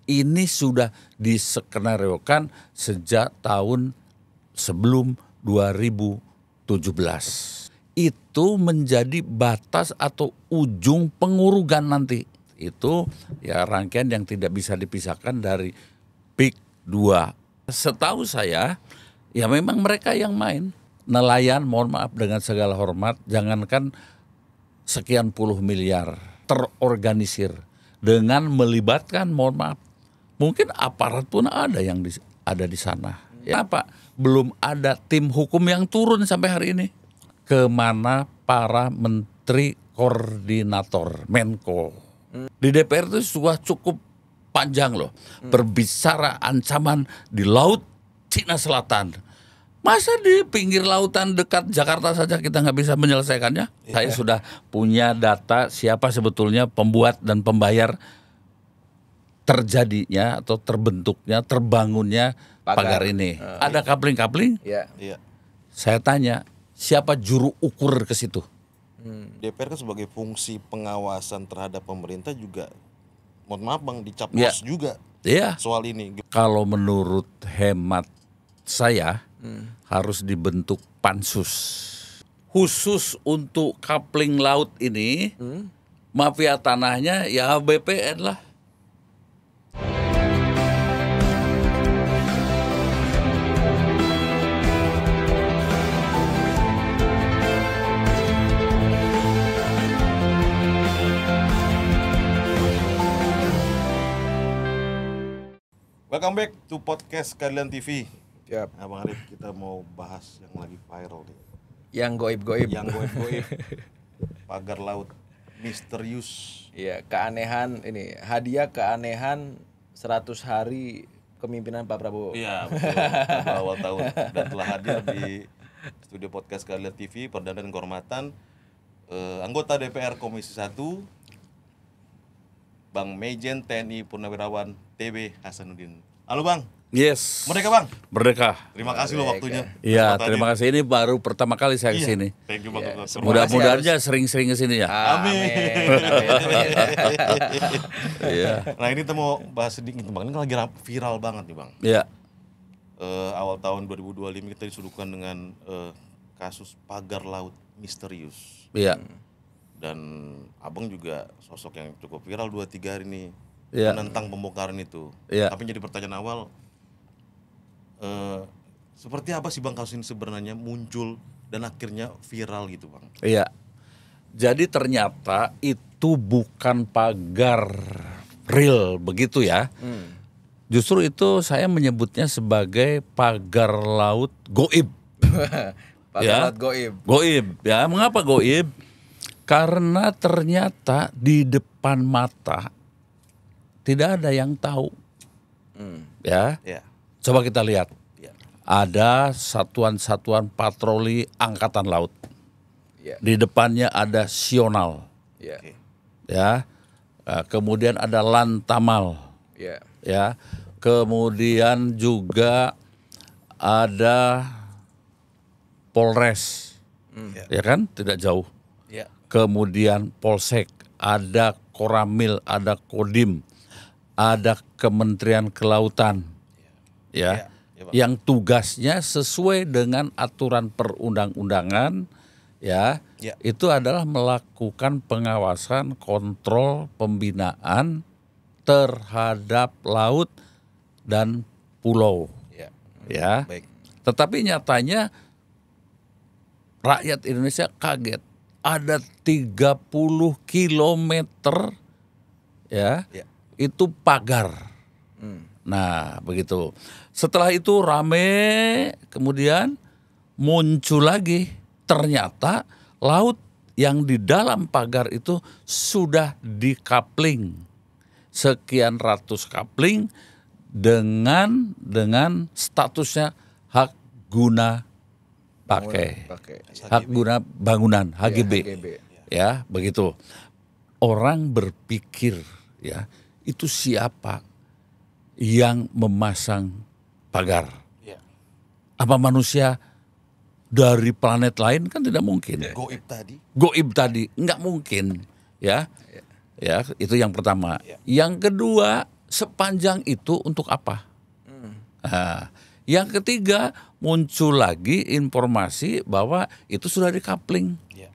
Ini sudah diskenariokan sejak tahun sebelum 2017. Itu menjadi batas atau ujung pengurugan nanti. Itu ya rangkaian yang tidak bisa dipisahkan dari PIK 2. Setahu saya, ya memang mereka yang main. Nelayan, mohon maaf dengan segala hormat, jangankan sekian puluh miliar, terorganisir dengan melibatkan, mohon maaf, mungkin aparat pun ada yang ada di sana. Ya Pak, belum ada tim hukum yang turun sampai hari ini. Kemana para menteri koordinator, Menko. Di DPR itu sudah cukup panjang loh. Berbicara ancaman di Laut Cina Selatan. Masa di pinggir lautan dekat Jakarta saja kita nggak bisa menyelesaikannya? Saya sudah punya data siapa sebetulnya pembuat dan pembayar terjadinya atau terbentuknya, terbangunnya pagar ini. Ada kapling-kapling? Iya. Saya tanya, siapa juru ukur ke situ? DPR kan sebagai fungsi pengawasan terhadap pemerintah juga, mohon maaf Bang, dicaplos juga Iya. soal ini. Kalau menurut hemat saya harus dibentuk pansus khusus untuk kapling laut ini. Mafia tanahnya ya BPN lah. Welcome back to podcast Keadilan TV. Siap. Nah, Bang Arif, kita mau bahas yang lagi viral nih. Yang goib-goib. Yang goib-goib. Pagar laut misterius. Iya, keanehan ini, hadiah keanehan 100 hari kepemimpinan Pak Prabowo. Iya, betul. Pada awal tahun dan telah hadir di studio podcast Keadilan TV perdana dan kehormatan anggota DPR Komisi 1 Bang Mejen TNI Purnawirawan TB Hasanuddin. Halo Bang. Yes. Merdeka Bang. Merdeka. Terima kasih loh waktunya. Iya, terima kasih. Ini baru pertama kali saya ke sini. Thank you Bang. Mudah-mudahan aja sering-sering ke sini ya. Amin. Iya. Nah, ini kita mau bahas sedikit Bang. Ini kan lagi viral banget nih Bang. Iya. Awal tahun 2025 kita disuguhkan dengan kasus pagar laut misterius. Iya. Dan Abang juga sosok yang cukup viral 2-3 hari ini menentang pembongkaran itu. Tapi jadi pertanyaan awal, seperti apa sih Bang kasus ini sebenarnya muncul dan akhirnya viral gitu Bang? Iya. Jadi ternyata itu bukan pagar real begitu ya. Justru itu saya menyebutnya sebagai pagar laut goib. Pagar laut goib. Goib ya. Mengapa goib? Karena ternyata di depan mata tidak ada yang tahu. Ya. Coba kita lihat. Ada satuan-satuan patroli angkatan laut. Di depannya ada Sional. Ya. Kemudian ada Lantamal. Ya. Kemudian juga ada Polres. Ya kan? Tidak jauh. Kemudian Polsek, ada Koramil, ada Kodim, ada Kementerian Kelautan, yang tugasnya sesuai dengan aturan perundang-undangan, itu adalah melakukan pengawasan, kontrol, pembinaan terhadap laut dan pulau, Baik. Tetapi nyatanya rakyat Indonesia kaget. Ada 30 kilometer itu pagar. Nah begitu. Setelah itu rame, kemudian muncul lagi. Ternyata laut yang di dalam pagar itu sudah dikapling. Sekian ratus kapling dengan statusnya hak guna pakai, hak guna bangunan, HGB. Ya, begitu. Orang berpikir ya, itu siapa yang memasang pagar? Apa manusia dari planet lain? Kan tidak mungkin. Goib tadi, nggak mungkin. Ya, itu yang pertama. Yang kedua, sepanjang itu untuk apa? Nah, yang ketiga muncul lagi informasi bahwa itu sudah dikapling. Ya.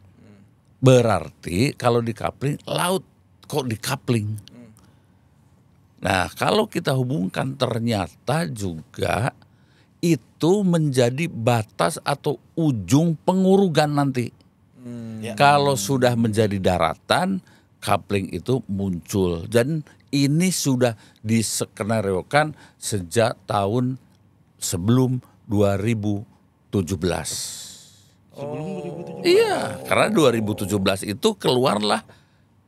Berarti kalau dikapling laut kok dikapling? Nah, kalau kita hubungkan ternyata juga itu menjadi batas atau ujung pengurugan nanti. Ya. Kalau sudah menjadi daratan, coupling itu muncul. Dan ini sudah diskenariokan sejak tahun sebelum 2017. Sebelum 2017. Iya, karena 2017 itu keluarlah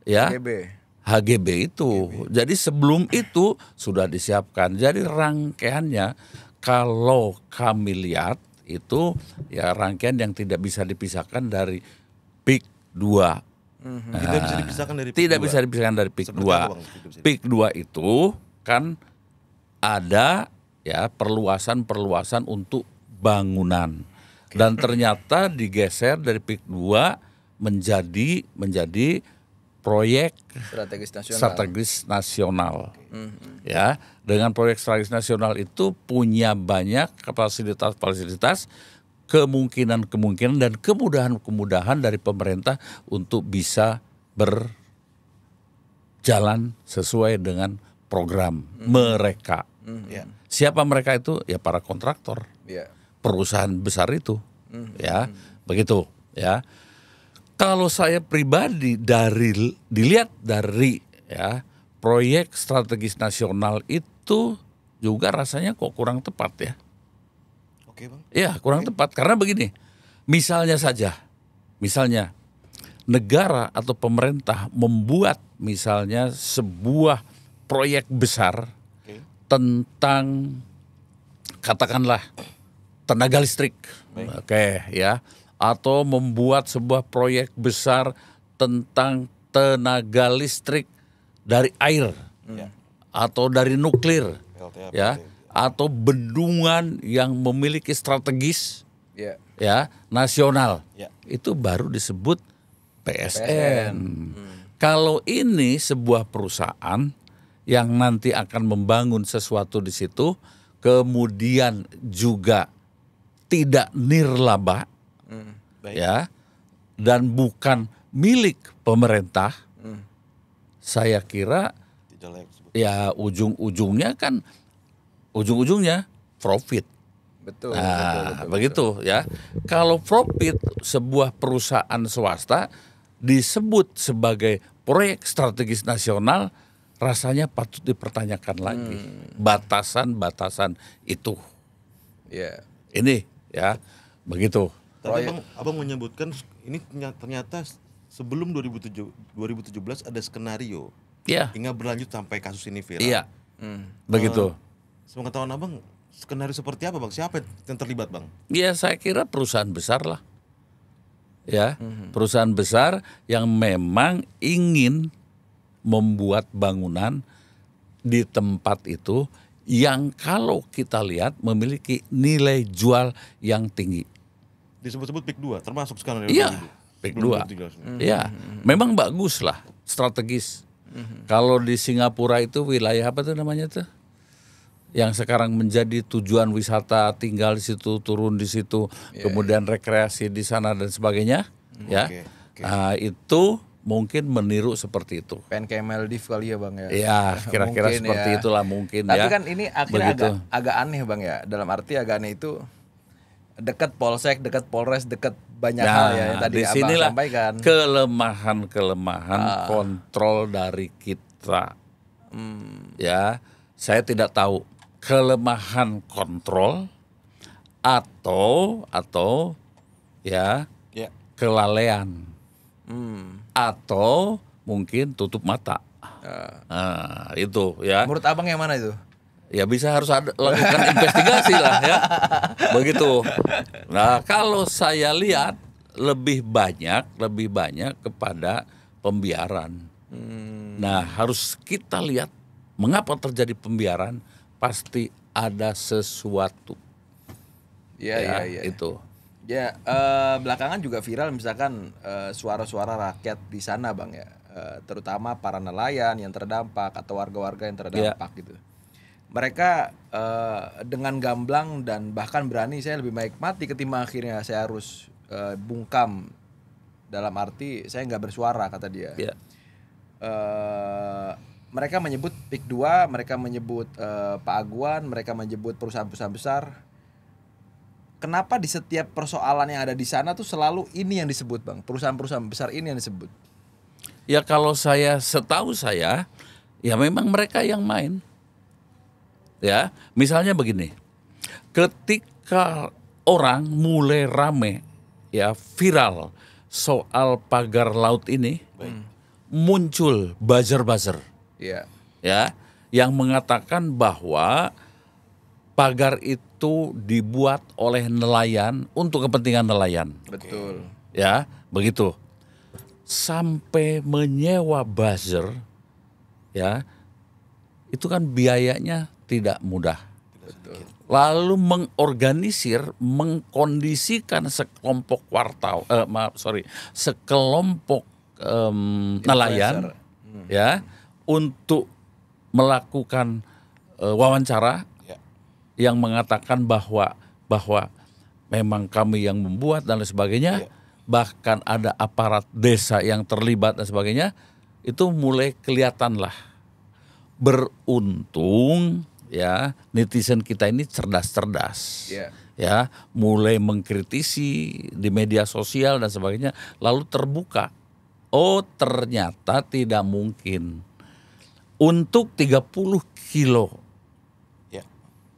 ya GB. HGB itu. Jadi sebelum itu sudah disiapkan. Jadi rangkaiannya kalau kami lihat itu ya rangkaian yang tidak bisa dipisahkan dari PIK 2. Tidak bisa dipisahkan dari Tidak PIK 2. bisa dipisahkan dari PIK Seperti 2. apa, Bang? Tidak bisa. PIK 2 itu kan ada ya perluasan untuk bangunan. Dan ternyata digeser dari PIK 2 menjadi proyek strategis nasional. Ya, dengan proyek strategis nasional itu punya banyak fasilitas-fasilitas, kemungkinan dan kemudahan dari pemerintah untuk bisa berjalan sesuai dengan program mereka. Ya. Siapa mereka itu? Ya para kontraktor, Ya. perusahaan besar itu, ya begitu. Ya, kalau saya pribadi dilihat dari ya proyek strategis nasional itu juga rasanya kok kurang tepat ya. Oke, Bang. Ya kurang tepat karena begini, misalnya negara atau pemerintah membuat misalnya sebuah proyek besar Oke. tentang katakanlah tenaga listrik, oke ya, atau membuat sebuah proyek besar tentang tenaga listrik dari air atau dari nuklir, PLTA, ya, atau bendungan yang memiliki strategis Ya. ya nasional, Ya. itu baru disebut PSN. Kalau ini sebuah perusahaan yang nanti akan membangun sesuatu di situ, kemudian juga tidak nirlaba, Baik. ya, dan bukan milik pemerintah, saya kira Tidak layak disebut. ya ujung-ujungnya profit. Betul. Nah, begitu ya. Kalau profit sebuah perusahaan swasta disebut sebagai proyek strategis nasional, rasanya patut dipertanyakan lagi batasan-batasan itu. Ya. Ini ya, begitu. Tadi abang menyebutkan ini ternyata sebelum 2017 ada skenario Ya, hingga berlanjut sampai kasus ini viral. iya, begitu. Sepengetahuan abang, skenario seperti apa, Bang? Siapa yang terlibat, Bang? Ya, saya kira perusahaan besar lah. Ya, perusahaan besar yang memang ingin membuat bangunan di tempat itu yang kalau kita lihat memiliki nilai jual yang tinggi. Disebut-sebut PIK 2 termasuk skenario Iya, itu. PIK Sebelum 2. Ya, memang bagus lah, strategis. Kalau di Singapura itu wilayah apa tuh namanya tuh? Yang sekarang menjadi tujuan wisata, tinggal di situ, turun di situ, kemudian rekreasi di sana dan sebagainya, ya. Oke. Nah, itu mungkin meniru seperti itu. Pengen kayak Maldives kali ya Bang ya. Ya, kira-kira Mungkin seperti ya. itulah mungkin Tapi ya. kan ini akhirnya Begitu. agak aneh Bang ya. Dalam arti agak aneh itu dekat Polsek, dekat Polres, dekat banyak hal ya yang tadi Abang disinilah sampaikan. kelemahan kontrol dari kita. Ya, saya tidak tahu kelemahan kontrol atau ya Ya. kelalaian atau mungkin tutup mata. Nah, itu ya. Menurut Abang yang mana itu? Ya bisa harus ada lakukan investigasi lah ya. Begitu. Nah, kalau saya lihat lebih banyak kepada pembiaran. Nah, harus kita lihat mengapa terjadi pembiaran, pasti ada sesuatu. Iya. Itu. Ya, belakangan juga viral misalkan suara-suara rakyat di sana Bang ya. terutama para nelayan yang terdampak atau warga-warga yang terdampak gitu. Mereka dengan gamblang dan bahkan berani, saya lebih baik mati ketimbang akhirnya saya harus bungkam, dalam arti saya nggak bersuara, kata dia. Mereka menyebut PIK 2, mereka menyebut Pak Aguan, mereka menyebut perusahaan-perusahaan besar. Kenapa di setiap persoalan yang ada di sana tuh selalu ini yang disebut, Bang? Perusahaan-perusahaan besar ini yang disebut. Ya kalau setahu saya, ya memang mereka yang main. Ya, misalnya begini. Ketika orang mulai rame, ya viral soal pagar laut ini, muncul buzzer-buzzer. Iya. Ya, yang mengatakan bahwa pagar itu dibuat oleh nelayan untuk kepentingan nelayan. Betul. Ya, begitu. Sampai menyewa buzzer, ya, itu kan biayanya tidak mudah. Betul. Lalu mengkondisikan sekelompok sekelompok nelayan, ya, untuk melakukan wawancara yang mengatakan bahwa memang kami yang membuat dan lain sebagainya, bahkan ada aparat desa yang terlibat dan sebagainya, itu mulai kelihatan lah. Beruntung ya netizen kita ini cerdas-cerdas, ya mulai mengkritisi di media sosial dan sebagainya, lalu terbuka. Oh ternyata tidak mungkin untuk 30 kilo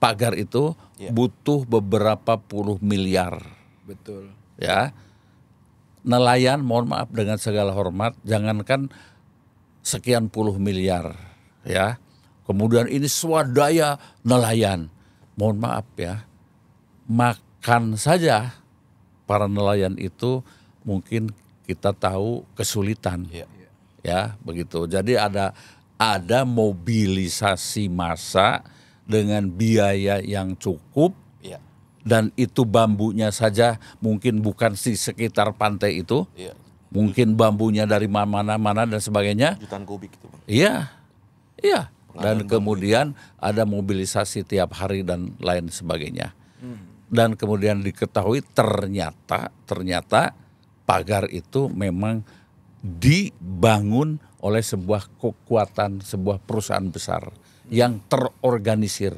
pagar itu butuh beberapa puluh miliar. Betul. Ya, nelayan, mohon maaf dengan segala hormat, jangankan sekian puluh miliar, ya. Kemudian ini swadaya nelayan, mohon maaf ya, makan saja para nelayan itu mungkin kita tahu kesulitan, ya begitu. Jadi ada mobilisasi massa dengan biaya yang cukup, dan itu bambunya saja mungkin bukan di sekitar pantai itu, mungkin bambunya dari mana-mana dan sebagainya. Jutaan kubik itu, Bang. Iya. Dan kemudian ada mobilisasi tiap hari dan lain sebagainya. Dan kemudian diketahui ternyata pagar itu memang dibangun oleh sebuah kekuatan, sebuah perusahaan besar yang terorganisir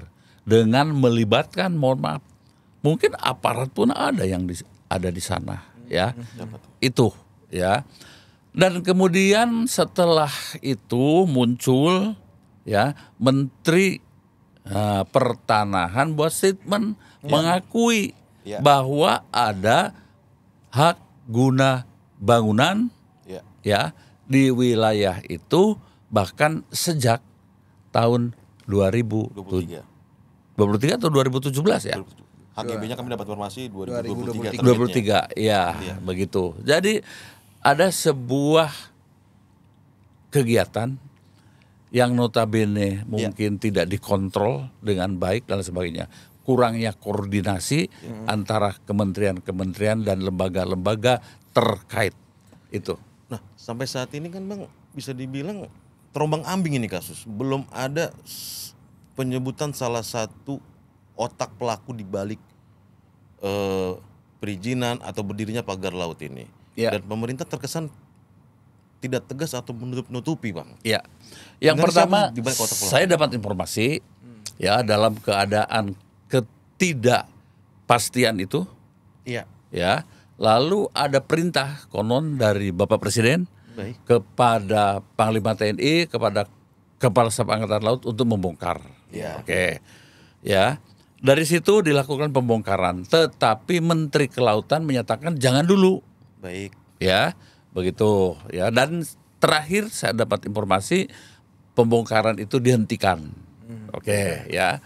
dengan melibatkan, mohon maaf, mungkin aparat pun ada yang ada di sana, ya. Itu, ya. Dan kemudian setelah itu muncul, ya, Menteri Pertanahan buat statement mengakui bahwa ada hak guna bangunan, ya, di wilayah itu bahkan sejak tahun 2023 atau 2017 ya. HGB-nya kami dapat informasi 2023. 2023, ya, begitu. Jadi ada sebuah kegiatan yang notabene mungkin tidak dikontrol dengan baik dan sebagainya. Kurangnya koordinasi antara kementerian-kementerian dan lembaga-lembaga terkait itu. Nah, sampai saat ini kan Bang bisa dibilang terombang-ambing ini kasus. Belum ada penyebutan salah satu otak pelaku di balik perizinan atau berdirinya pagar laut ini. Dan pemerintah terkesan tidak tegas atau menutupi, Bang. Ya. Yang pertama, saya dapat informasi ya dalam keadaan ketidakpastian itu. Ya. Lalu ada perintah konon dari Bapak Presiden kepada Panglima TNI, kepada Kepala Staf Angkatan Laut untuk membongkar. Oke. Ya. Dari situ dilakukan pembongkaran, tetapi Menteri Kelautan menyatakan jangan dulu. Ya, begitu. Ya, dan terakhir saya dapat informasi pembongkaran itu dihentikan. Oke, ya.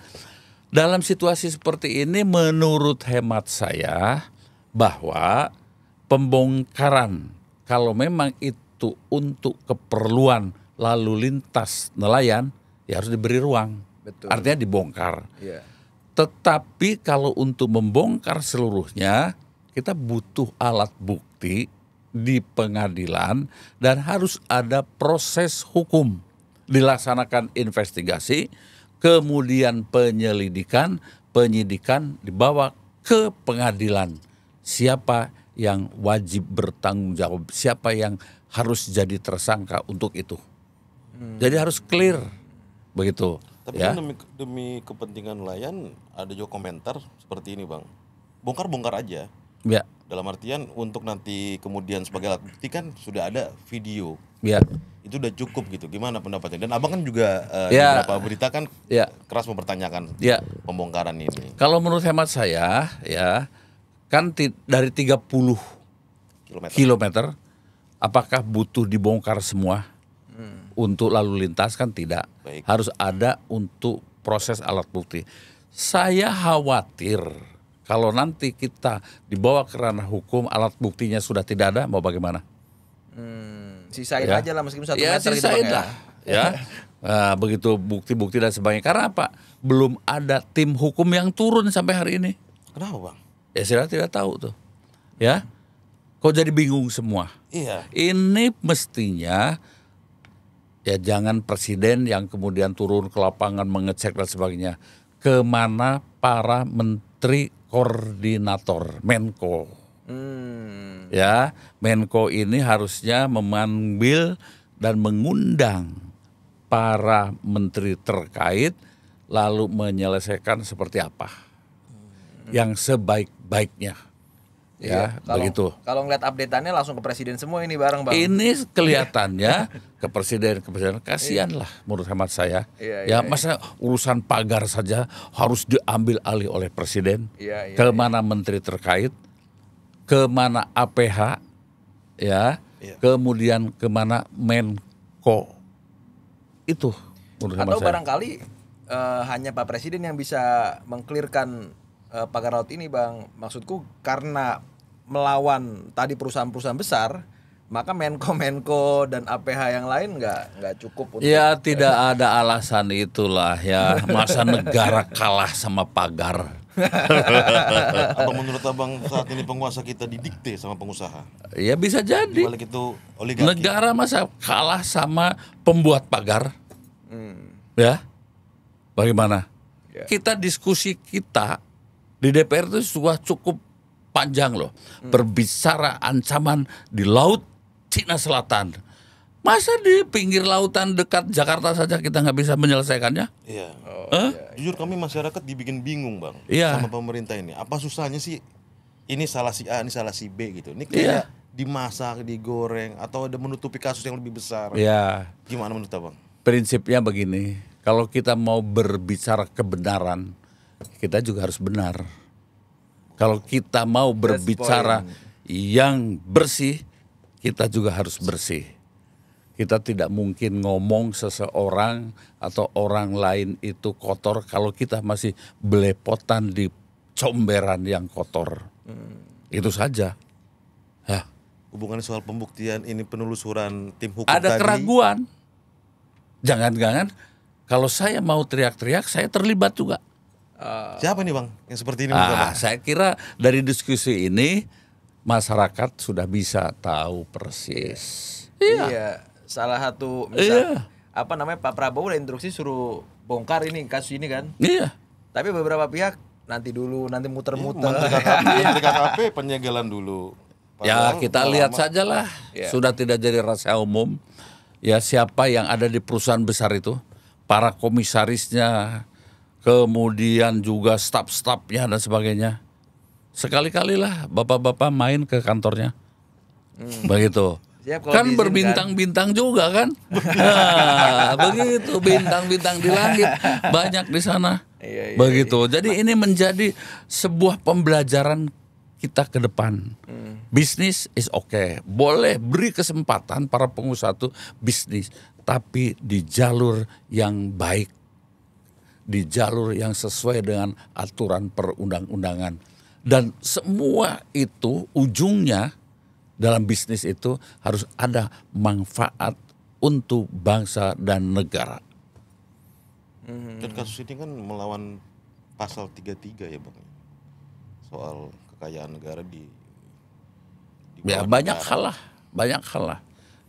Dalam situasi seperti ini menurut hemat saya bahwa pembongkaran kalau memang itu untuk keperluan lalu lintas nelayan, ya harus diberi ruang. Artinya dibongkar. Tetapi kalau untuk membongkar seluruhnya, kita butuh alat bukti di pengadilan dan harus ada proses hukum. Dilaksanakan investigasi, kemudian penyelidikan, penyidikan dibawa ke pengadilan. Siapa yang wajib bertanggung jawab, siapa yang harus jadi tersangka untuk itu. Jadi harus clear begitu. Tapi Ya. kan demi kepentingan nelayan ada juga komentar seperti ini bang, bongkar aja. Ya, Dalam artian untuk nanti kemudian sebagai alat bukti kan sudah ada video, ya, itu udah cukup gitu. Gimana pendapatnya? Dan abang kan juga di Ya. beberapa berita kan ya, keras mempertanyakan ya. pembongkaran ini. Kalau menurut hemat saya, ya kan dari 30 kilometer, apakah butuh dibongkar semua untuk lalu lintas? Kan tidak. Baik. Harus ada untuk proses alat bukti. Saya khawatir kalau nanti kita dibawa ke ranah hukum, alat buktinya sudah tidak ada, mau bagaimana? Sisain Ya. aja lah meskipun 1 Ya, meter gitu sisain Bang, lah. Ya. Nah, begitu bukti-bukti dan sebagainya. Karena apa? Belum ada tim hukum yang turun sampai hari ini. Kenapa bang? Ya saya tidak tahu tuh. Ya. Kok jadi bingung semua? Iya. Ini mestinya ya jangan presiden yang kemudian turun ke lapangan mengecek dan sebagainya. Kemana para menteri koordinator, Menko? Ya, Menko ini harusnya memanggil dan mengundang para menteri terkait lalu menyelesaikan seperti apa yang sebaik-baiknya. Ya, begitu. Kalau ngeliat update-annya langsung ke presiden semua ini bareng Bang. Ini kelihatannya ke presiden kasihan lah menurut hemat saya. Iya, Ya masa urusan pagar saja harus diambil alih oleh presiden. Iya, Kemana menteri terkait, kemana APH, ya, kemudian kemana Menko. Itu menurut hemat Atau saya. barangkali hanya Pak Presiden yang bisa mengklirkan pagar laut ini Bang. Maksudku karena melawan tadi perusahaan-perusahaan besar, maka Menko dan APH yang lain nggak cukup untuk Ya tidak ada alasan itulah ya. Masa negara kalah sama pagar. Apa menurut abang saat ini penguasa kita didikte sama pengusaha? Ya bisa Di jadi. balik itu oligarki. Negara masa kalah sama pembuat pagar? Ya, bagaimana? Kita diskusi kita di DPR itu sudah cukup panjang loh, berbicara ancaman di laut Cina Selatan. Masa di pinggir lautan dekat Jakarta saja kita nggak bisa menyelesaikannya? Iya. Jujur kami masyarakat dibikin bingung bang Iya. sama pemerintah ini. Apa susahnya sih? Ini salah si A, ini salah si B gitu. Ini kayak dimasak, digoreng, atau ada menutupi kasus yang lebih besar. Ya, Gimana menurut abang? prinsipnya begini, kalau kita mau berbicara kebenaran, kita juga harus benar. Kalau kita mau berbicara yang bersih, kita juga harus bersih. Kita tidak mungkin ngomong seseorang atau orang lain itu kotor kalau kita masih belepotan di comberan yang kotor. Itu saja. Ya. Hubungannya soal pembuktian ini penelusuran tim hukum Ada tadi. keraguan. Jangan-jangan kalau saya mau teriak-teriak, saya terlibat juga. Siapa nih bang yang seperti ini? menurut abang? Saya kira dari diskusi ini masyarakat sudah bisa tahu persis. Iya. Salah satu misal apa namanya Pak Prabowo udah instruksi suruh bongkar ini kasus ini kan. Iya. Tapi beberapa pihak nanti muter-muter. Menteri KKP penyegelan dulu. Ya Padahal kita udah lihat lama. sajalah. Sudah tidak jadi rahasia umum. Ya siapa yang ada di perusahaan besar itu, para komisarisnya, kemudian juga staf-stafnya dan sebagainya. Sekali-kalilah bapak-bapak main ke kantornya, begitu. Siap, kalau Kan diizinkan. berbintang-bintang juga kan, nah, begitu bintang-bintang di langit banyak di sana, begitu. Jadi ini menjadi sebuah pembelajaran kita ke depan. Bisnis is okay, boleh beri kesempatan para pengusaha itu bisnis, tapi di jalur yang baik, di jalur yang sesuai dengan aturan perundang-undangan. Dan semua itu ujungnya dalam bisnis itu harus ada manfaat untuk bangsa dan negara. Dan kasus ini kan melawan pasal 33 ya bang. Soal kekayaan negara Ya bawah banyak negara. hal lah,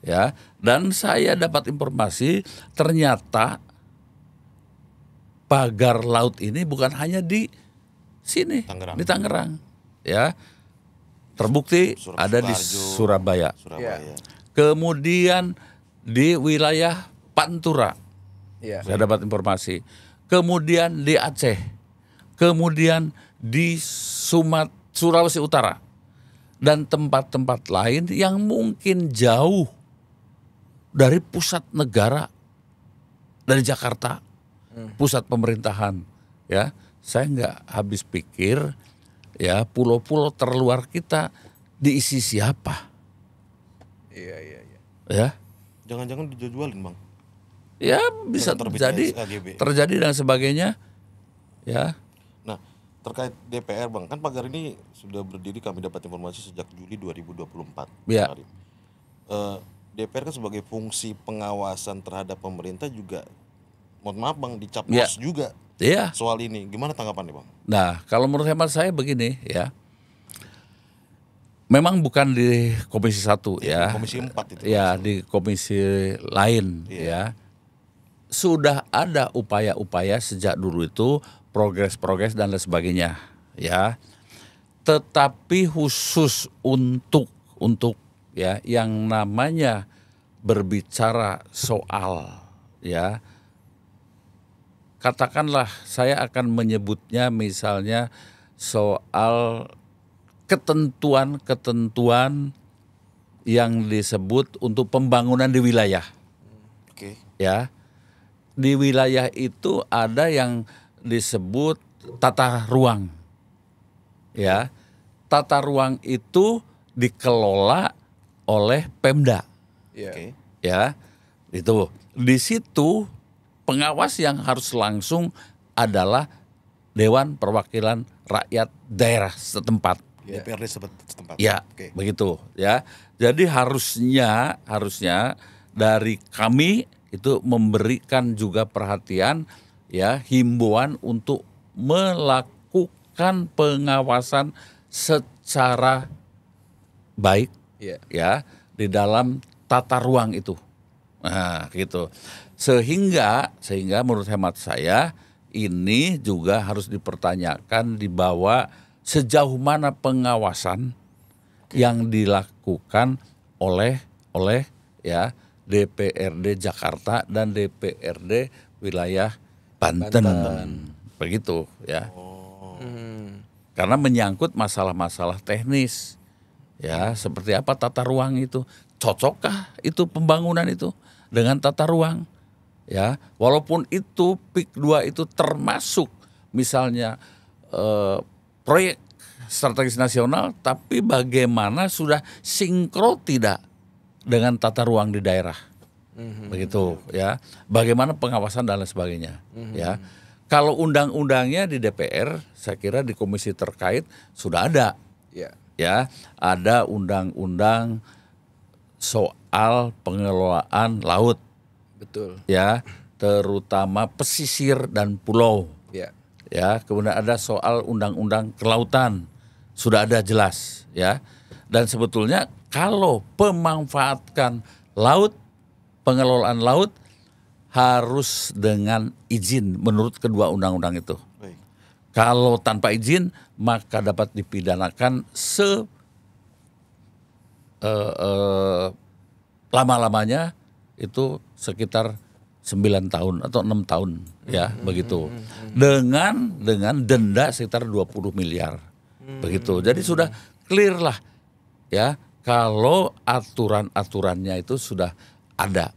ya. Dan saya dapat informasi ternyata pagar laut ini bukan hanya di sini, Tangerang. di Tangerang, ya. Terbukti ada di Sukoharjo, Surabaya. Surabaya. Kemudian di wilayah Pantura, Iya. saya dapat informasi. Kemudian di Aceh, kemudian di Sulawesi Utara, dan tempat-tempat lain yang mungkin jauh dari pusat negara, dari Jakarta, pusat pemerintahan. Ya, saya nggak habis pikir, ya, pulau-pulau terluar kita diisi siapa, Iya. ya. Jangan-jangan dijualin, Bang. Ya bisa Terbit terjadi, SKGB. dan sebagainya, ya. Nah, terkait DPR, Bang, kan pagar ini sudah berdiri, kami dapat informasi sejak Juli 2024 Ya. kemarin. DPR kan sebagai fungsi pengawasan terhadap pemerintah juga, mohon maaf Bang, dicap Ya. bos juga Iya. soal ini. Gimana tanggapannya, Bang? Nah, kalau menurut hemat saya begini, ya. Memang bukan di Komisi 1, Ya, ya. di Komisi 4 itu, Ya, di komisi lain, ya. Sudah ada upaya-upaya sejak dulu itu, progres dan lain sebagainya, ya. Tetapi khusus untuk ya yang namanya berbicara soal, ya, katakanlah saya akan menyebutnya misalnya soal ketentuan yang disebut untuk pembangunan di wilayah, Oke. ya. Di wilayah itu ada yang disebut tata ruang, ya. Tata ruang itu dikelola oleh Pemda, Iya. Oke. ya. Itu di situ pengawas yang harus langsung adalah Dewan Perwakilan Rakyat Daerah setempat. DPRD setempat. Ya, Oke. begitu, ya. Jadi harusnya dari kami itu memberikan juga perhatian, ya, himbauan untuk melakukan pengawasan secara baik, Iya. ya, di dalam tata ruang itu. Nah, gitu. Sehingga menurut hemat saya ini juga harus dipertanyakan di bawah sejauh mana pengawasan yang dilakukan oleh ya DPRD Jakarta dan DPRD wilayah Banten. Begitu, ya. Karena menyangkut masalah-masalah teknis. Ya, seperti apa tata ruang itu? Cocokkah itu pembangunan itu dengan tata ruang? Ya, walaupun itu PIK 2 itu termasuk misalnya proyek strategis nasional, tapi bagaimana sudah sinkron tidak dengan tata ruang di daerah, begitu, ya. Bagaimana pengawasan dan lain sebagainya, ya. Kalau undang-undangnya di DPR, saya kira di komisi terkait sudah ada, Iya. ya. Ada undang-undang soal pengelolaan laut, Betul. ya, terutama pesisir dan pulau. Iya. Ya, kemudian ada soal undang-undang kelautan, sudah ada jelas, ya. Dan sebetulnya kalau pemanfaatkan laut, pengelolaan laut harus dengan izin menurut kedua undang-undang itu. Baik. Kalau tanpa izin maka dapat dipidanakan lama-lamanya itu sekitar 9 tahun atau 6 tahun, ya, begitu. Dengan denda sekitar 20 miliar. Begitu. Jadi sudah clear lah, ya, kalau aturan-aturannya itu sudah ada.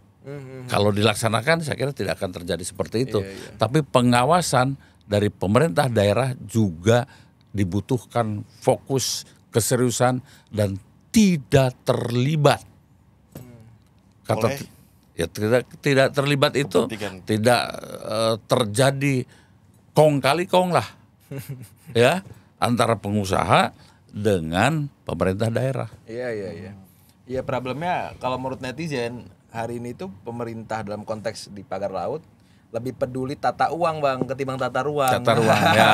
Kalau dilaksanakan saya kira tidak akan terjadi seperti itu. Tapi pengawasan dari pemerintah daerah juga dibutuhkan fokus, keseriusan dan tidak terlibat. Kata Oleh? ya tidak terlibat itu Kepentingan. tidak terjadi kong kali kong lah, ya, antara pengusaha dengan pemerintah daerah. Iya. Iya, problemnya kalau menurut netizen hari ini tuh pemerintah dalam konteks di pagar laut lebih peduli tata uang bang ketimbang tata ruang. Tata ruang ya.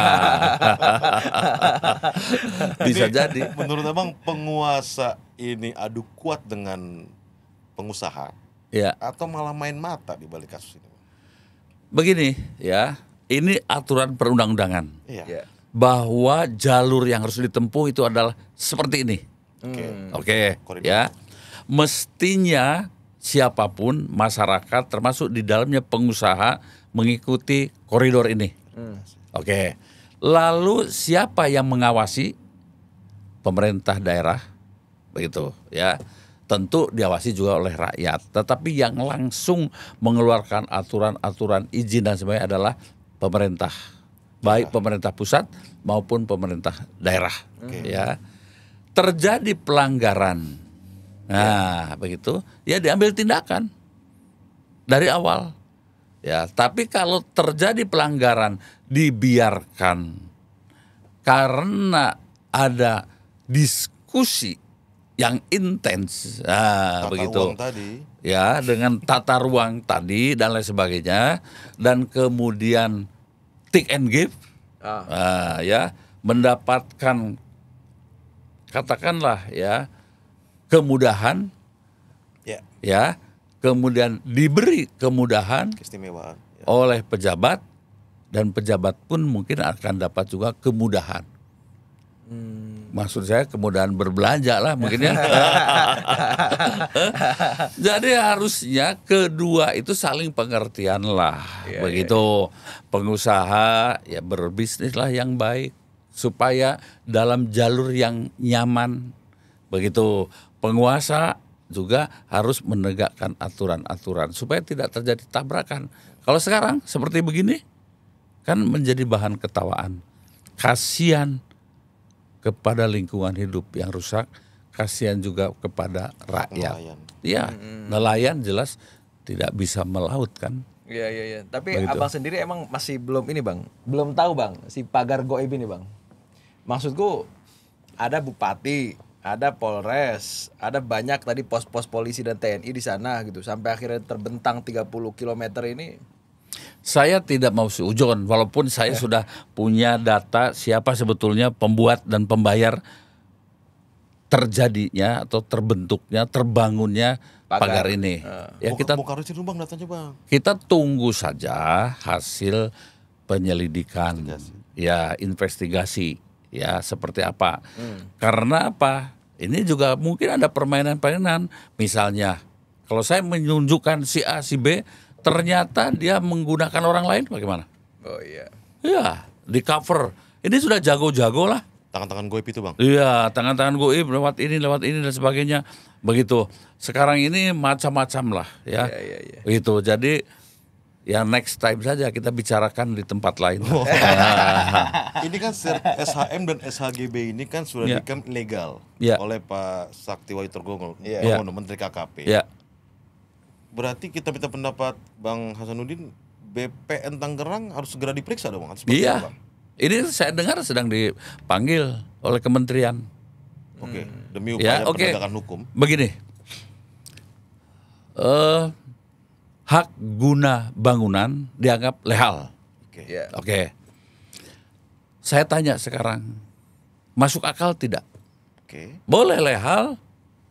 Bisa jadi. Menurut abang penguasa ini adu kuat dengan pengusaha Ya. atau malah main mata di balik kasus ini? Begini ya, ini aturan perundang-undangan Iya. Ya. bahwa jalur yang harus ditempuh itu adalah seperti ini. Oke, Koridor. ya. Mestinya siapapun masyarakat termasuk di dalamnya pengusaha mengikuti koridor ini. Oke. Lalu siapa yang mengawasi? Pemerintah daerah, begitu ya. Tentu diawasi juga oleh rakyat. Tetapi yang langsung mengeluarkan aturan-aturan izin dan sebagainya adalah pemerintah, baik pemerintah pusat maupun pemerintah daerah. Ya, terjadi pelanggaran, nah begitu, ya diambil tindakan dari awal. Ya, tapi kalau terjadi pelanggaran dibiarkan karena ada diskusi yang intens, Tata begitu. uang tadi. Ya, dengan tata ruang tadi dan lain sebagainya, dan kemudian take and give, ya, mendapatkan katakanlah ya kemudahan, Ya, ya, kemudian diberi kemudahan keistimewaan. Ya. oleh pejabat, dan pejabat pun mungkin akan dapat juga kemudahan. Maksud saya kemudahan berbelanja lah mungkin ya. Jadi harusnya kedua itu saling pengertian lah, begitu. Pengusaha ya berbisnis lah yang baik supaya dalam jalur yang nyaman, begitu. Penguasa juga harus menegakkan aturan-aturan supaya tidak terjadi tabrakan. Kalau sekarang seperti begini kan menjadi bahan ketawaan. Kasihan kepada lingkungan hidup yang rusak, kasihan juga kepada rakyat. Nelayan. Iya, nelayan jelas tidak bisa melaut kan. Iya. Tapi Begitu. abang sendiri emang masih belum ini bang, belum tahu bang si pagar goib ini bang. Maksudku ada bupati, ada Polres, ada banyak tadi pos-pos polisi dan TNI di sana gitu. Sampai akhirnya terbentang 30 km ini. Saya tidak mau seujon, walaupun saya sudah punya data siapa sebetulnya pembuat dan pembayar terjadinya atau terbentuknya, terbangunnya pagar ini. Ya kita Bongkar dulu bang datanya bang. kita tunggu saja hasil penyelidikan, ya investigasi, ya seperti apa. Karena apa? Ini juga mungkin ada permainan-permainan. Misalnya, kalau saya menunjukkan si A, si B, ternyata dia menggunakan orang lain, bagaimana? Oh iya. Ya, di cover. Ini sudah jago-jago lah. Tangan-tangan goib itu bang. Iya, tangan-tangan goib lewat ini dan sebagainya. Begitu. Sekarang ini macam-macam lah, ya. Iya. Begitu. Jadi ya next time saja kita bicarakan di tempat lain. Ini kan SHM dan SHGB ini kan sudah Ya. diklaim legal Ya. oleh Pak Sakti Wahyu Trenggono, Ya. Menteri KKP. Ya. Berarti kita minta pendapat Bang Hasanuddin, BPN Tangerang harus segera diperiksa dong, Bang? Seperti apa, Iya. Bang? Ini saya dengar sedang dipanggil oleh kementerian. Oke, demi Ya, upaya oke. penegakan hukum. Begini. Hak guna bangunan dianggap legal. Oke. Iya. Oke. Saya tanya sekarang, masuk akal tidak? Oke. Boleh legal,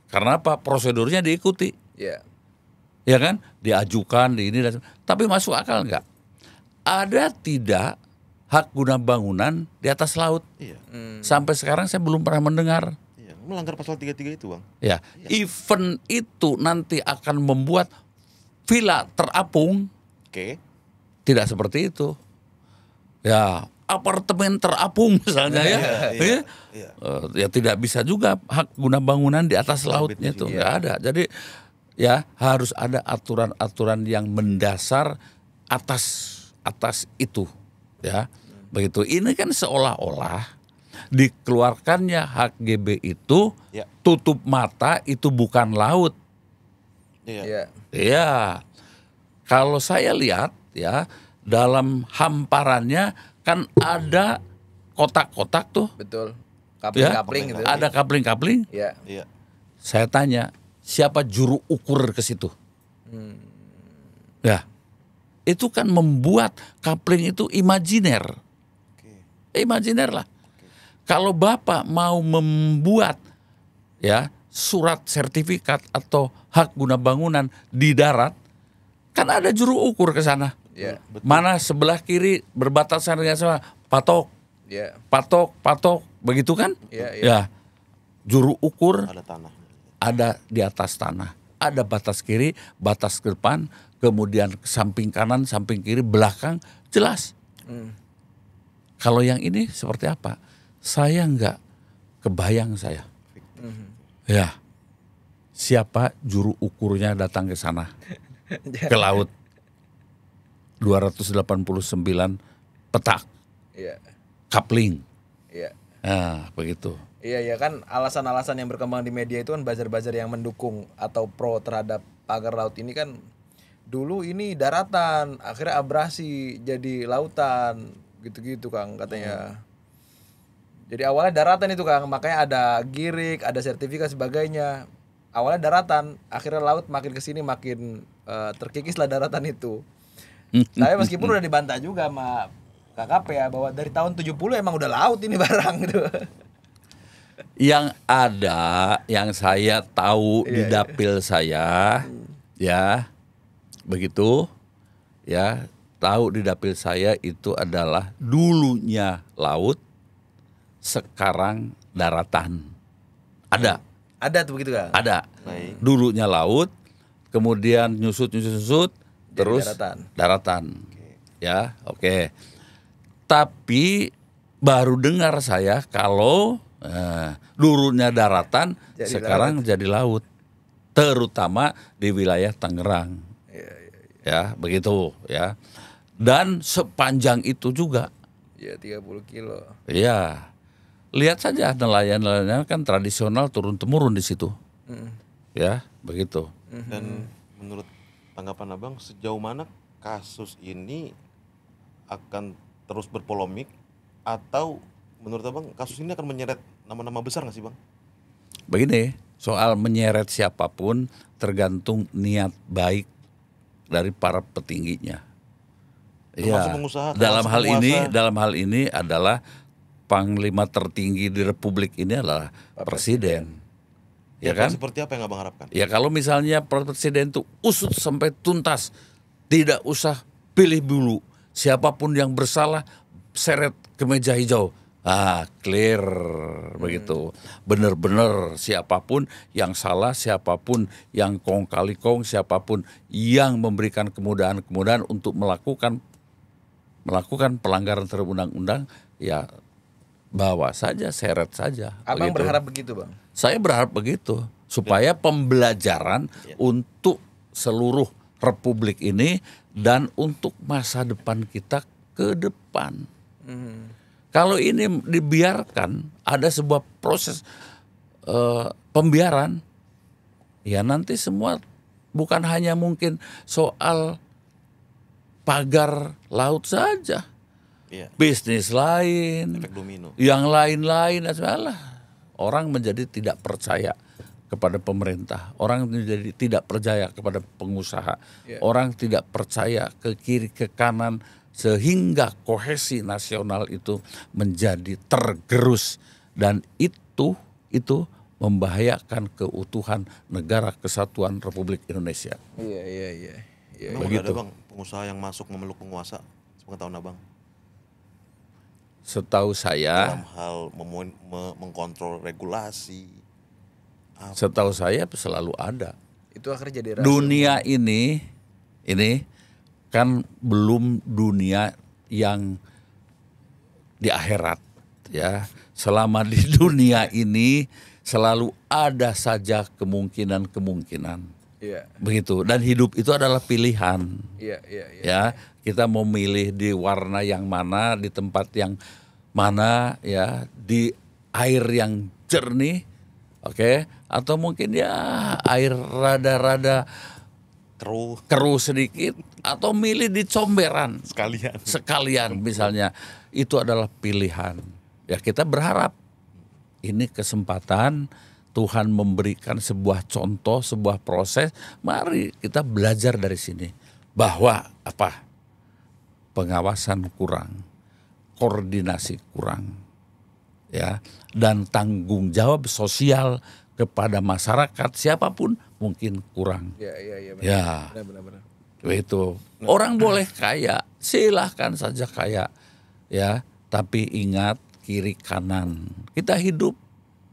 karena apa? Prosedurnya diikuti. Iya. Ya kan? Diajukan, di ini, tapi masuk akal enggak? Ada tidak hak guna bangunan di atas laut? Iya. Sampai sekarang saya belum pernah mendengar. Iya, melanggar pasal 33 itu, Bang. Ya, event itu nanti akan membuat villa terapung. Oke. Tidak seperti itu. Ya, apartemen terapung misalnya ya. Iya. Ya tidak bisa juga hak guna bangunan di atas lautnya itu nggak ada. Jadi ya harus ada aturan-aturan yang mendasar atas itu ya. Begitu. Ini kan seolah-olah dikeluarkannya hak GB itu Ya. tutup mata itu bukan laut. Iya. Iya. Iya. Kalau saya lihat ya dalam hamparannya kan ada kotak-kotak tuh. Betul. Ya, Kapling-kapling gitu. ada kapling-kapling. Iya. Iya. Saya tanya, siapa juru ukur ke situ? Ya. itu kan membuat coupling itu imajiner. Imajiner lah. Kalau Bapak mau membuat ya surat sertifikat atau hak guna bangunan di darat, kan ada juru ukur ke sana. Ya. Mana sebelah kiri berbatasan dengan sana, patok, Ya. patok, begitu kan? Ya, ya. Ya, juru ukur Ada tanah. ada di atas tanah, ada batas kiri, batas ke depan, kemudian samping kanan, samping kiri, belakang, jelas. Kalau yang ini seperti apa? Saya nggak kebayang saya. Ya, siapa juru ukurnya datang ke sana, ke laut. 289 petak, Iya. coupling. Iya. Nah, begitu. Iya ya kan alasan-alasan yang berkembang di media itu kan buzzer-buzzer yang mendukung atau pro terhadap pagar laut ini kan dulu ini daratan, akhirnya abrasi jadi lautan, gitu-gitu Kang katanya. Jadi awalnya daratan itu Kang, makanya ada girik, ada sertifikat sebagainya. Awalnya daratan, akhirnya laut makin kesini makin terkikislah daratan itu. Tapi meskipun udah dibantah juga sama KKP ya bahwa dari tahun 70 emang udah laut ini barang gitu. Yang ada, yang saya tahu di dapil saya, ya, begitu, ya, tahu di dapil saya itu adalah dulunya laut, sekarang daratan. Ada, Ada tuh begitu Kang. ada. Baik. Dulunya laut, kemudian nyusut, terus daratan. Ya, oke. Tapi baru dengar saya kalau dulunya daratan, sekarang jadi laut. Terutama di wilayah Tangerang. Ya, begitu ya. Dan sepanjang itu juga. Ya 30 kilo. Iya. Lihat saja nelayan-nelayan kan tradisional turun-temurun di situ. Ya, begitu. Dan menurut tanggapan Abang, sejauh mana kasus ini akan terus berpolemik, atau menurut Abang kasus ini akan menyeret nama-nama besar nggak sih Bang? Begini, soal menyeret siapapun tergantung niat baik dari para petingginya. Termasuk Iya. pengusaha, Dalam termasuk hal ini, penguasa. dalam hal ini adalah panglima tertinggi di Republik ini adalah Presiden. Ya kan? Seperti apa yang Abang harapkan? Ya kalau misalnya Presiden itu usut sampai tuntas, tidak usah pilih dulu, siapapun yang bersalah seret ke meja hijau. Clear begitu. Benar-benar siapapun yang salah, siapapun yang kong kali kong, siapapun yang memberikan kemudahan-kemudahan untuk melakukan pelanggaran terhadap undang-undang, ya bawa saja, seret saja. Abang begitu. berharap begitu Bang? Saya berharap begitu, supaya pembelajaran untuk seluruh Republik ini dan untuk masa depan kita ke depan. Kalau ini dibiarkan, ada sebuah proses pembiaran, ya nanti semua bukan hanya mungkin soal pagar laut saja. Iya. Bisnis lain, Efek domino. yang lain-lain, orang menjadi tidak percaya kepada pemerintah, orang menjadi tidak percaya kepada pengusaha, orang tidak percaya ke kiri ke kanan, sehingga kohesi nasional itu menjadi tergerus, dan itu membahayakan keutuhan negara kesatuan Republik Indonesia. Iya. Memang udah ada Bang pengusaha yang masuk memeluk penguasa sepengetahuan Abang Setahu saya, dalam hal mengkontrol regulasi. setahu saya selalu ada. Itu akhirnya jadi rahasia. Dunia ini kan belum dunia yang di akhirat, ya. Selama di dunia ini selalu ada saja kemungkinan-kemungkinan. Iya. Begitu. Dan hidup itu adalah pilihan. Iya. Ya, kita mau milih di warna yang mana, di tempat yang mana, ya, di air yang jernih, oke, atau mungkin ya air rada-rada keruh sedikit, atau milih di comberan sekalian misalnya. Itu adalah pilihan. Ya, kita berharap ini kesempatan Tuhan memberikan sebuah contoh, sebuah proses. Mari kita belajar dari sini bahwa pengawasan kurang, koordinasi kurang, ya, dan tanggung jawab sosial kepada masyarakat siapapun mungkin kurang. Benar. Ya, Benar. itu orang boleh kaya, silahkan saja kaya, ya, tapi ingat kiri kanan, kita hidup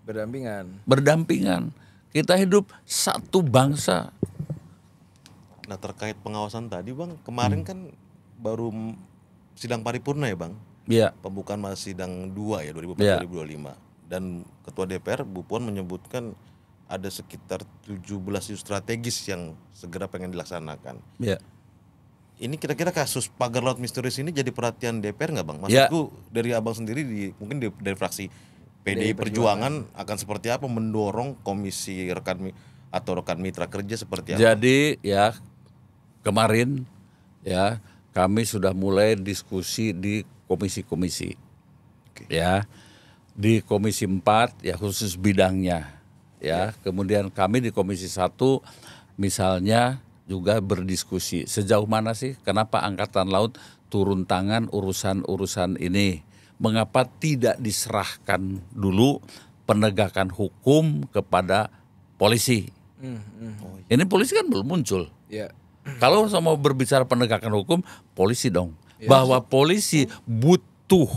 berdampingan, kita hidup satu bangsa. Nah terkait pengawasan tadi Bang, kemarin kan baru sidang paripurna ya Bang? Ya, Pembukaan sidang 2 ya 2024-2025 dan Ketua DPR Bu Puan menyebutkan ada sekitar 17 isu strategis yang segera pengen dilaksanakan. ya. Ini kira-kira kasus pagar laut misterius ini jadi perhatian DPR nggak Bang? Maksudku dari Abang sendiri mungkin dari fraksi PDI Perjuangan akan seperti apa mendorong komisi rekan mitra kerja seperti apa? Jadi ya kemarin ya kami sudah mulai diskusi di komisi-komisi. Ya. Di Komisi 4 ya khusus bidangnya. Ya, kemudian kami di Komisi 1 misalnya juga berdiskusi sejauh mana sih kenapa Angkatan Laut turun tangan urusan-urusan ini. Mengapa tidak diserahkan dulu penegakan hukum kepada polisi? Ini polisi kan belum muncul. Kalau mau berbicara penegakan hukum, polisi dong. Bahwa polisi butuh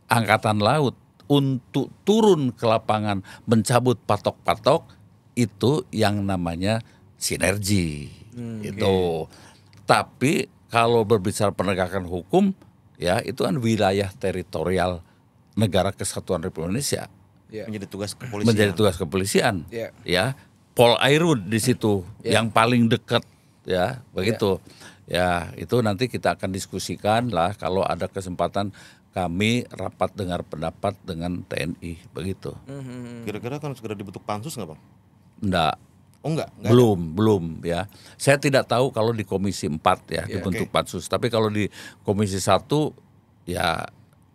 Angkatan Laut untuk turun ke lapangan mencabut patok-patok, itu yang namanya sinergi. Itu. Tapi kalau berbicara penegakan hukum, ya itu kan wilayah teritorial Negara Kesatuan Republik Indonesia. Menjadi tugas kepolisian. Menjadi tugas kepolisian. Ya, Pol Airut di situ yang paling dekat, ya begitu. Ya itu nanti kita akan diskusikan lah kalau ada kesempatan kami rapat dengar pendapat dengan TNI begitu. Kira-kira akan segera dibentuk pansus nggak Bang? Enggak. Oh enggak Belum ya. Saya tidak tahu kalau di Komisi 4 ya dibentuk pansus. Tapi kalau di Komisi 1 ya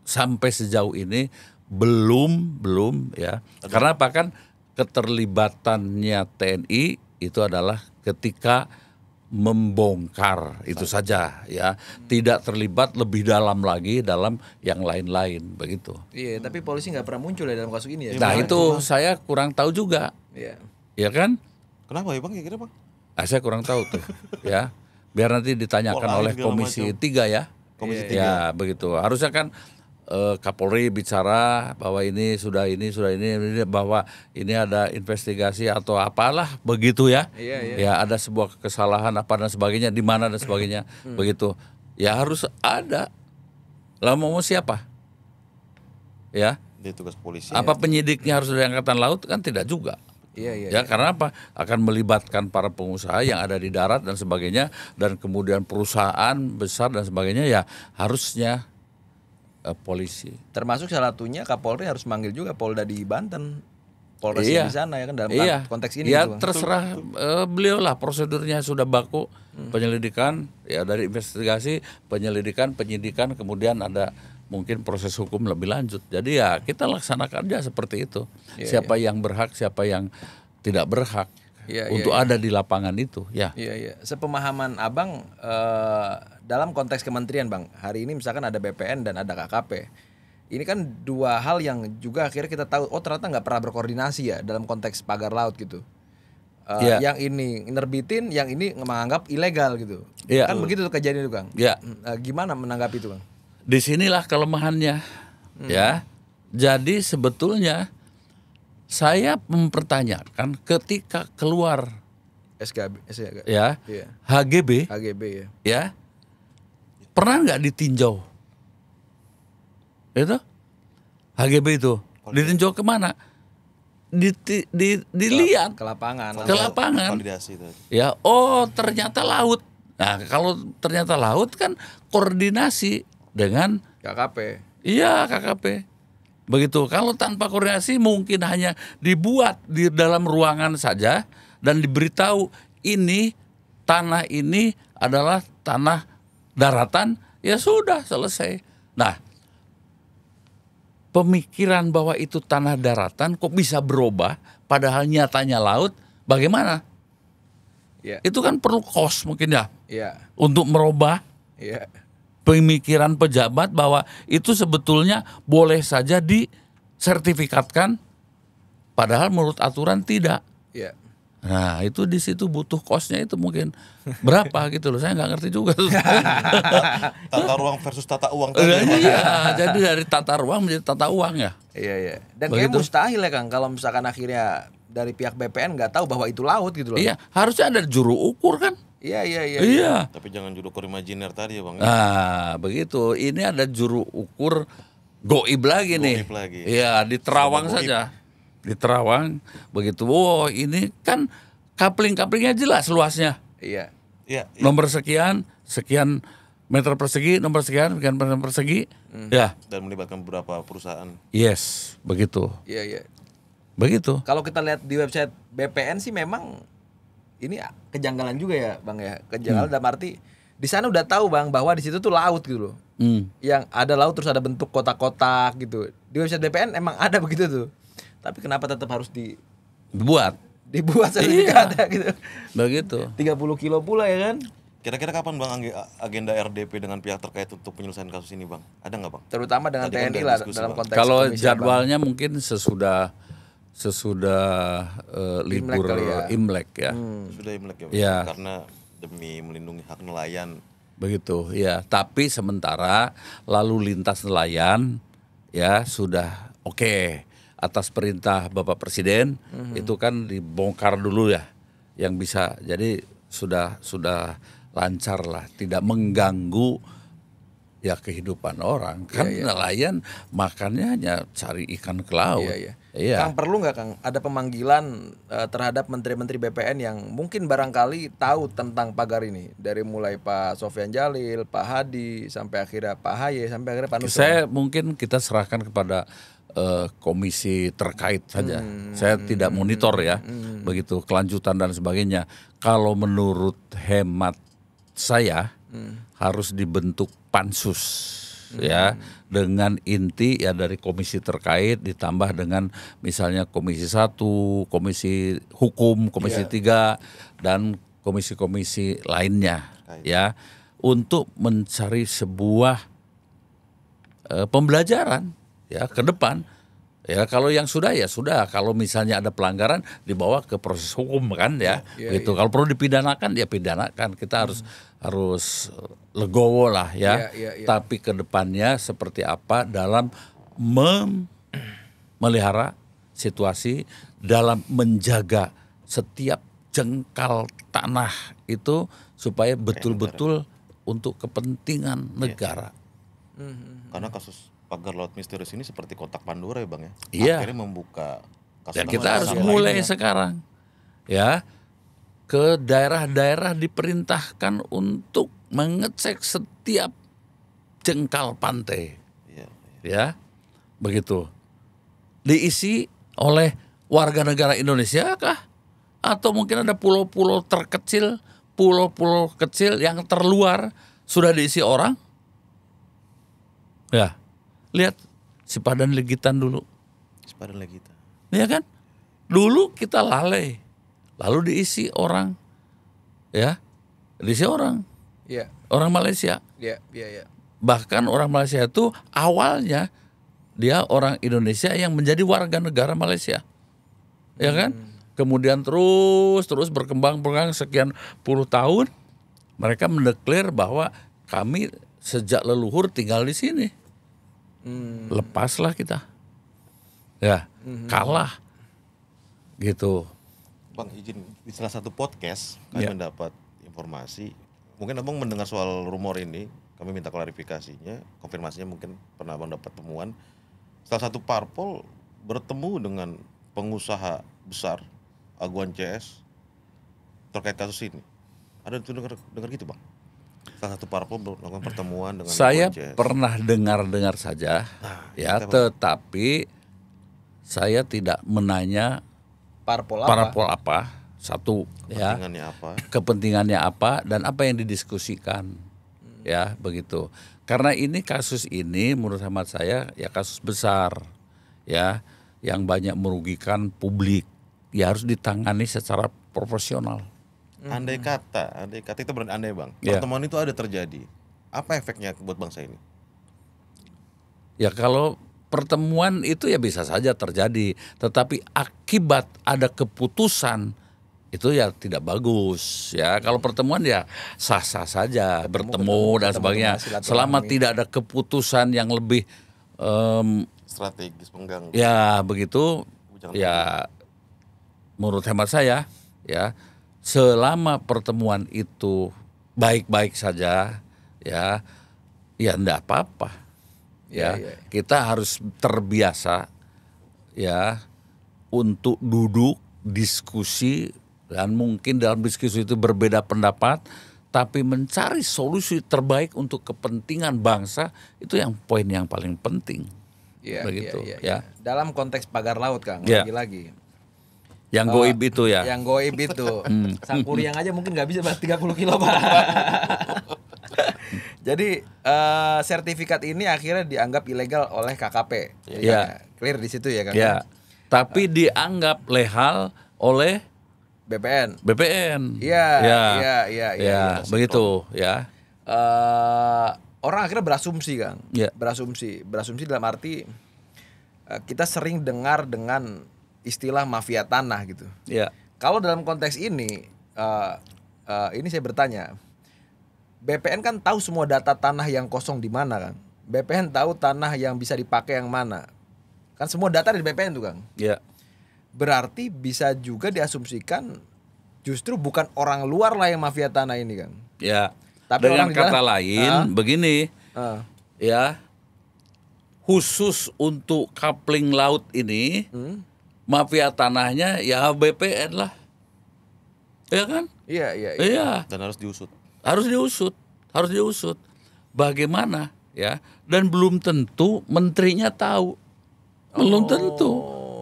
sampai sejauh ini belum ya. Karena apa kan keterlibatannya TNI itu adalah ketika membongkar itu saja ya, tidak terlibat lebih dalam lagi dalam yang lain-lain begitu. Iya, tapi polisi nggak pernah muncul ya dalam kasus ini ya. Nah itu saya kurang tahu juga. Ya kan? Kenapa ya Bang? Kira-kira Bang? Saya kurang tahu tuh ya. Biar nanti ditanyakan oleh Komisi 3 ya. Komisi 3. Ya begitu. Harusnya kan Kapolri bicara bahwa ini sudah ini bahwa ini ada investigasi atau apalah begitu ya. Ya ada sebuah kesalahan apa dan sebagainya di mana dan sebagainya begitu. Ya harus ada. Lah mau siapa? Ya. Dia tugas polisi. Apa penyidiknya harus dari Angkatan Laut kan tidak juga. Ya karena apa? Akan melibatkan para pengusaha yang ada di darat dan sebagainya dan kemudian perusahaan besar dan sebagainya ya harusnya polisi. Termasuk salah satunya Kapolri harus manggil juga Polda di Banten, Polres di sana ya kan dalam konteks ini. Ya gitu, terserah beliau lah prosedurnya sudah baku penyelidikan ya dari investigasi penyelidikan penyidikan kemudian ada mungkin proses hukum lebih lanjut. Jadi ya kita laksanakan aja seperti itu. Siapa yang berhak siapa yang tidak berhak untuk ada di lapangan itu ya. Sepemahaman Abang dalam konteks kementerian Bang, hari ini misalkan ada BPN dan ada KKP. Ini kan dua hal yang juga akhirnya kita tahu ternyata nggak pernah berkoordinasi ya dalam konteks pagar laut gitu. Yang ini nerbitin, yang ini menganggap ilegal gitu. Kan begitu tuh kejadian itu Kang. Gimana menanggapi itu Kang? Disinilah kelemahannya ya. Jadi sebetulnya saya mempertanyakan ketika keluar HGB ya pernah nggak ditinjau itu HGB itu ditinjau kemana dilihat ke lapangan validasi itu. Ya ternyata laut. Nah kalau ternyata laut kan koordinasi dengan KKP. Iya KKP. Begitu. Kalau tanpa koordinasi mungkin hanya dibuat di dalam ruangan saja dan diberitahu tanah ini adalah tanah daratan, ya sudah selesai. Nah, pemikiran bahwa itu tanah daratan kok bisa berubah padahal nyatanya laut, bagaimana? Itu kan perlu kos mungkin ya. Untuk merubah Iya. Pemikiran pejabat bahwa itu sebetulnya boleh saja disertifikatkan, padahal menurut aturan tidak. Iya. Nah itu di situ butuh kosnya itu mungkin berapa gitu loh, saya nggak ngerti juga. Tata ruang versus tata uang tadi. Iya, jadi dari tata ruang menjadi tata uang ya. Iya. Dan kayak mustahil ya Kang kalau misalkan akhirnya dari pihak BPN nggak tahu bahwa itu laut gitu loh. Iya, harusnya ada juru ukur kan. Iya. Iya. Tapi jangan juru ukur imajiner tadi ya Bang. Nah begitu, ini ada juru ukur goib lagi nih. Goib lagi. Iya, di Terawang Sama goib. saja. Di Terawang begitu. Wow, ini kan kapling-kaplingnya jelas luasnya. Iya. Nomor sekian, sekian meter persegi, nomor sekian meter persegi. Ya. Dan melibatkan beberapa perusahaan. Yes, begitu. Iya. Begitu. Kalau kita lihat di website BPN sih memang ini kejanggalan juga ya Bang ya. Kejanggalan dalam arti di sana udah tahu Bang bahwa di situ tuh laut gitu loh. Yang ada laut terus ada bentuk kotak-kotak gitu. Di website BPN emang ada begitu tuh. Tapi kenapa tetap harus Dibuat sertifikat ada gitu. begitu. 30 kilo pula ya kan. Kira-kira kapan Bang agenda RDP dengan pihak terkait untuk penyelesaian kasus ini Bang? Ada nggak Bang? Terutama dengan Tadi kan TNI udah lah diskusi, dalam Bang. konteks Kalau komisi, jadwalnya mungkin sesudah libur kali ya. Imlek ya. Sudah Imlek ya Bang? Iya. Karena demi melindungi hak nelayan. Begitu ya. Tapi sementara lalu lintas nelayan ya sudah oke. Atas perintah Bapak Presiden itu kan dibongkar dulu ya yang bisa. Jadi sudah lancar lah, tidak mengganggu ya kehidupan orang. Kan nelayan makannya hanya cari ikan ke laut. Iya. Kang, perlu nggak Kang ada pemanggilan terhadap menteri-menteri BPN yang mungkin barangkali tahu tentang pagar ini, dari mulai Pak Sofyan Djalil, Pak Hadi sampai akhirnya Pak Haye sampai akhirnya Pak Nusron. Saya mungkin kita serahkan kepada komisi terkait saja. Saya tidak monitor ya, begitu kelanjutan dan sebagainya. Kalau menurut hemat saya harus dibentuk pansus ya dengan inti ya dari komisi terkait ditambah dengan misalnya komisi 1, komisi hukum, komisi 3 dan komisi-komisi lainnya ya untuk mencari sebuah pembelajaran ya ke depan. Ya kalau yang sudah ya sudah, kalau misalnya ada pelanggaran dibawa ke proses hukum kan ya. Gitu. Kalau perlu dipidanakan ya pidanakan. Kita harus legowo lah ya. Tapi ke depannya seperti apa dalam memelihara situasi, dalam menjaga setiap jengkal tanah itu supaya betul-betul untuk kepentingan negara. Karena kasus pagar laut misterius ini seperti kotak Pandora ya Bang ya. Iya. Akhirnya membuka kasus Ya kita harus lainnya. mulai sekarang ya ke daerah-daerah diperintahkan untuk mengecek setiap jengkal pantai. Ya begitu. Diisi oleh warga negara Indonesia kah? Atau mungkin ada pulau-pulau terkecil, pulau-pulau kecil yang terluar sudah diisi orang? Ya, lihat Sipadan Legitan dulu. Sipadan Legitan. Ya kan? Dulu kita lalai, lalu diisi orang, ya, diisi orang, orang Malaysia. Bahkan orang Malaysia itu awalnya dia orang Indonesia yang menjadi warga negara Malaysia, ya kan? Kemudian terus berkembang sekian puluh tahun, mereka mendeklar bahwa kami sejak leluhur tinggal di sini. Lepaslah kita, ya kalah, gitu. Bang izin di salah satu podcast kami mendapat informasi, mungkin abang mendengar soal rumor ini, kami minta klarifikasinya, konfirmasinya mungkin pernah abang dapat temuan, salah satu parpol bertemu dengan pengusaha besar Aguan CS terkait kasus ini. Ada dengar gitu Bang? Salah satu parpol melakukan pertemuan dengan Saya Aguan CS. pernah dengar saja, ya, tetapi saya tidak menanya parpol apa, satu, kepentingannya apa, kepentingannya apa, dan apa yang didiskusikan, ya begitu. Karena ini kasus ini menurut hemat saya ya kasus besar, ya, yang banyak merugikan publik, ya harus ditangani secara profesional. Andai kata itu berarti andai Bang, pertemuan itu ada terjadi, Apa efeknya buat bangsa ini? Ya kalau pertemuan itu ya bisa saja terjadi, tetapi akibat ada keputusan itu ya tidak bagus ya. Kalau pertemuan ya sah-sah saja bertemu dan sebagainya, selama tidak ada keputusan yang lebih Strategis mengganggu. ya begitu ya. Menurut hemat saya ya, selama pertemuan itu baik-baik saja ya enggak apa-apa ya. Kita harus terbiasa ya untuk duduk diskusi, dan mungkin dalam diskusi itu berbeda pendapat, tapi mencari solusi terbaik untuk kepentingan bangsa, itu yang poin yang paling penting. Begitu ya. Dalam konteks pagar laut, Kang, Ya. lagi-lagi Yang goib itu ya. yang goib itu sang kuryang aja mungkin nggak bisa 30 kilo, Pak. Jadi sertifikat ini akhirnya dianggap ilegal oleh KKP. Ya. Clear di situ ya, Kang. Ya. Tapi dianggap legal oleh BPN. BPN. Iya, begitu ya. Orang akhirnya berasumsi, Kang. Ya. Berasumsi dalam arti kita sering dengar dengan istilah mafia tanah gitu. Ya. Kalau dalam konteks ini saya bertanya, BPN kan tahu semua data tanah yang kosong di mana, Kang. BPN tahu tanah yang bisa dipakai yang mana. Kan semua data di BPN tuh, Kang. Ya. Berarti bisa juga diasumsikan justru bukan orang luar lah yang mafia tanah ini, Kang. Ya. Tapi dengan orang di kata dalam- lain begini Ah. ya, khusus untuk coupling laut ini mafia tanahnya ya BPN lah, ya kan? Iya. Iya, Dan harus diusut. harus diusut. Bagaimana ya? Dan belum tentu menterinya tahu, belum tentu.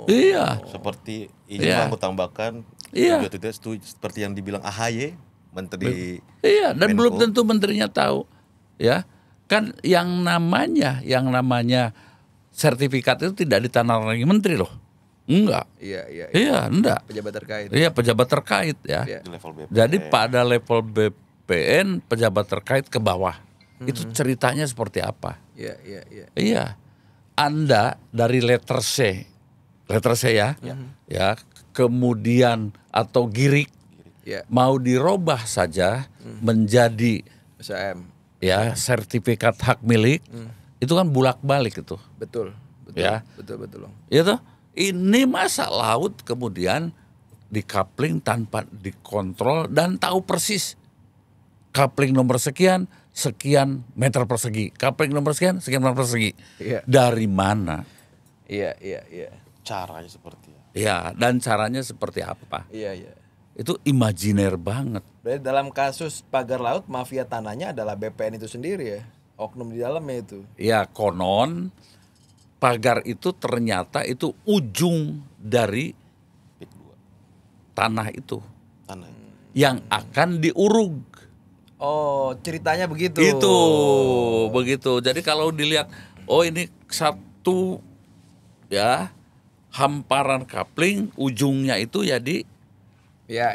Iya, Seperti Iya. izin aku tambahkan, Iya. juga tidak setuju seperti yang dibilang AHY, Menteri iya. Dan Menko. belum tentu menterinya tahu, ya kan? Yang namanya sertifikat itu tidak ditandatangani menteri loh, enggak. Iya. Iya, enggak. Pejabat terkait. Iya, pejabat terkait ya. Iya. di level BPN. Jadi pada level BPN pejabat terkait ke bawah itu ceritanya seperti apa? Iya. Iya, Anda dari letter C ya, ya, kemudian atau girik Iya. mau dirubah saja menjadi SAM. ya sertifikat hak milik, itu kan bulak-balik itu. Betul. Ya. Betul. Itu ini masa laut kemudian dikapling tanpa dikontrol dan tahu persis coupling nomor sekian meter persegi, coupling nomor sekian meter persegi. Iya. Dari mana? Iya. Caranya seperti ya. Ya, dan caranya seperti apa? Iya. Itu imajiner banget. Berarti dalam kasus pagar laut mafia tanahnya adalah BPN itu sendiri ya. Oknum di dalamnya itu. Ya, konon pagar itu ternyata itu ujung dari PIK 2 tanah itu tanah. yang akan diurug. Oh, ceritanya begitu. Itu begitu. Jadi kalau dilihat, oh ini satu ya hamparan coupling, ujungnya itu ya di Iya.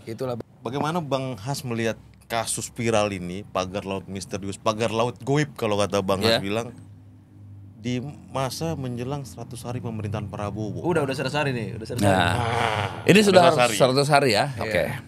Itulah. Bagaimana Bang Has melihat kasus viral ini, pagar laut misterius, pagar laut goib kalau kata Bang Has Ya. bilang, di masa menjelang 100 hari pemerintahan Prabowo. Udah selesai nih, udah selesai. Nah, ini sudah 100 hari. 100 hari ya. Oke. Iya.